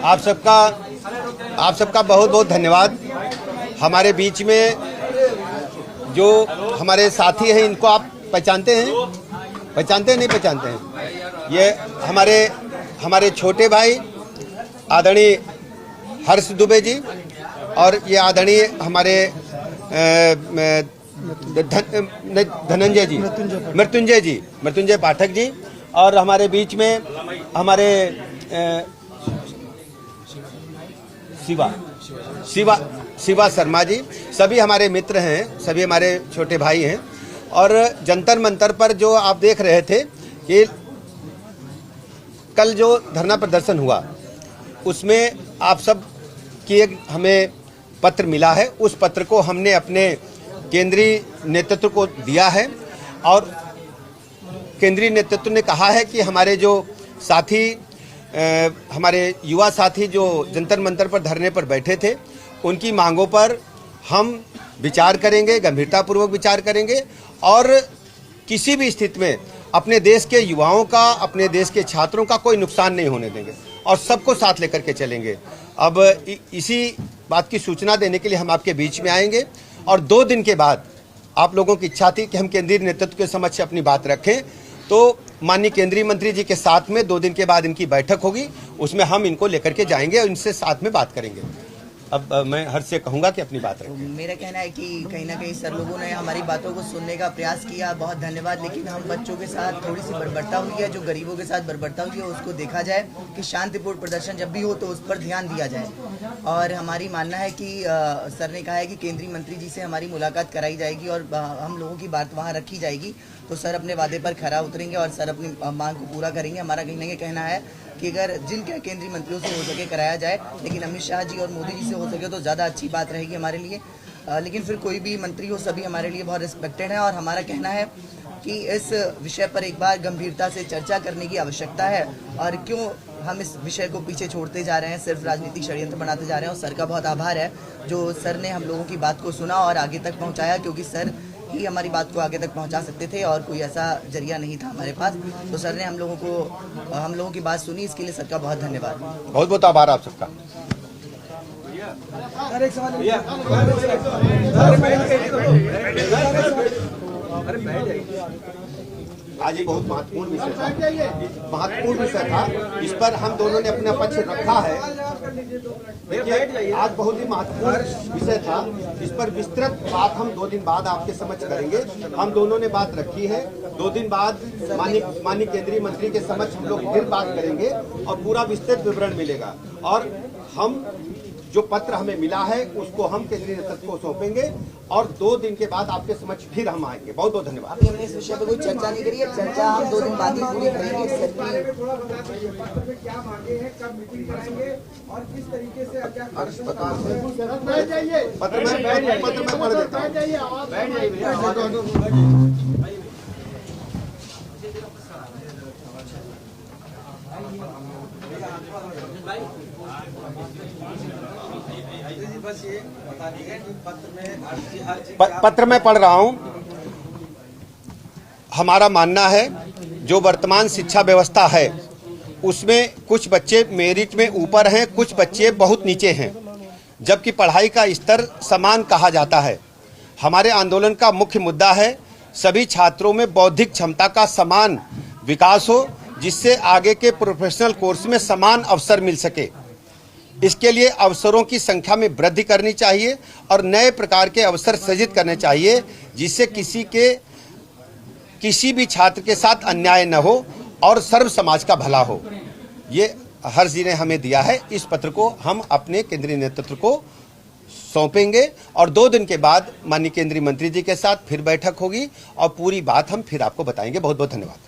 आप सबका बहुत बहुत धन्यवाद। हमारे बीच में जो हमारे साथी हैं, इनको आप पहचानते हैं? नहीं पहचानते हैं? ये हमारे छोटे भाई आदरणीय हर्ष दुबे जी, और ये आदरणीय हमारे धनंजय जी, मृत्युंजय पाठक जी, और हमारे बीच में हमारे शिवा शर्मा जी, सभी हमारे मित्र हैं, सभी हमारे छोटे भाई हैं। और जंतर मंतर पर जो आप देख रहे थे कि कल जो धरना प्रदर्शन हुआ, उसमें आप सब की एक हमें पत्र मिला है। उस पत्र को हमने अपने केंद्रीय नेतृत्व को दिया है, और केंद्रीय नेतृत्व ने कहा है कि हमारे जो साथी, हमारे युवा साथी जो जंतर मंतर पर धरने पर बैठे थे, उनकी मांगों पर हम विचार करेंगे, गंभीरतापूर्वक विचार करेंगे, और किसी भी स्थिति में अपने देश के युवाओं का, अपने देश के छात्रों का कोई नुकसान नहीं होने देंगे, और सबको साथ लेकर के चलेंगे। अब इसी बात की सूचना देने के लिए हम आपके बीच में आएंगे, और 2 दिन के बाद आप लोगों की इच्छा थी कि हम केंद्रीय नेतृत्व के समक्ष अपनी बात रखें, तो माननीय केंद्रीय मंत्री जी के साथ में 2 दिन के बाद इनकी बैठक होगी, उसमें हम इनको लेकर के जाएंगे और इनसे साथ में बात करेंगे। अब मैं हर्ष से कहूंगा कि अपनी बात रखें। मेरा कहना है कि कहीं ना कहीं सर लोगों ने हमारी बातों को सुनने का प्रयास किया, बहुत धन्यवाद। लेकिन हम बच्चों के साथ थोड़ी सी बर्बरता हुई है, जो गरीबों के साथ बर्बरता हुई है, उसको देखा जाए कि शांतिपूर्ण प्रदर्शन जब भी हो तो उस पर ध्यान दिया जाए। और हमारी मानना है कि सर ने कहा है कि केंद्रीय मंत्री जी से हमारी मुलाकात कराई जाएगी और हम लोगों की बात वहाँ रखी जाएगी, तो सर अपने वादे पर खरा उतरेंगे और सर अपनी मांग को पूरा करेंगे। हमारा कहीं ना कहीं कहना है कि अगर जिनके केंद्रीय मंत्रियों से हो सके कराया जाए, लेकिन अमित शाह जी और मोदी जी से हो सके तो ज़्यादा अच्छी बात रहेगी हमारे लिए। लेकिन फिर कोई भी मंत्री हो, सभी हमारे लिए बहुत रिस्पेक्टेड है, और हमारा कहना है कि इस विषय पर एक बार गंभीरता से चर्चा करने की आवश्यकता है। और क्यों हम इस विषय को पीछे छोड़ते जा रहे हैं, सिर्फ राजनीतिक षड्यंत्र बनाते जा रहे हैं। और सर का बहुत आभार है जो सर ने हम लोगों की बात को सुना और आगे तक पहुँचाया, क्योंकि सर ही हमारी बात को आगे तक पहुंचा सकते थे और कोई ऐसा जरिया नहीं था हमारे पास। तो सर ने हम लोगों की बात सुनी, इसके लिए सर का बहुत धन्यवाद। बहुत बहुत आभार आप सबका। आज ये बहुत महत्वपूर्ण विषय था, इस पर हम दोनों ने अपना पक्ष रखा है। देखिए, आज बहुत ही महत्वपूर्ण विषय था, इस पर विस्तृत बात हम 2 दिन बाद आपके समक्ष करेंगे। हम दोनों ने बात रखी है, 2 दिन बाद माननीय केंद्रीय मंत्री के समक्ष हम लोग फिर बात करेंगे और पूरा विस्तृत विवरण मिलेगा। और हम जो पत्र हमें मिला है उसको हम केंद्रीय नेतृत्व को सौंपेंगे, और 2 दिन के बाद आपके समक्ष फिर हम आएंगे। बहुत बहुत धन्यवाद। हमने इस विषय पर कोई चर्चा नहीं करी है, चर्चा हम 2 दिन बाद ही पूरी करेंगे। क्या मांगे हैं, कब मीटिंग कराएंगे और किस तरीके से पत्र में पढ़ देता पत्र में पढ़ रहा हूं। हमारा मानना है जो वर्तमान शिक्षा व्यवस्था है उसमें कुछ बच्चे मेरिट में ऊपर हैं, कुछ बच्चे बहुत नीचे हैं, जबकि पढ़ाई का स्तर समान कहा जाता है। हमारे आंदोलन का मुख्य मुद्दा है सभी छात्रों में बौद्धिक क्षमता का समान विकास हो, जिससे आगे के प्रोफेशनल कोर्स में समान अवसर मिल सके। इसके लिए अवसरों की संख्या में वृद्धि करनी चाहिए और नए प्रकार के अवसर सृजित करने चाहिए, जिससे किसी भी छात्र के साथ अन्याय न हो और सर्व समाज का भला हो। ये हर्ष जी ने हमें दिया है। इस पत्र को हम अपने केंद्रीय नेतृत्व को सौंपेंगे, और 2 दिन के बाद माननीय केंद्रीय मंत्री जी के साथ फिर बैठक होगी और पूरी बात हम फिर आपको बताएंगे। बहुत बहुत धन्यवाद।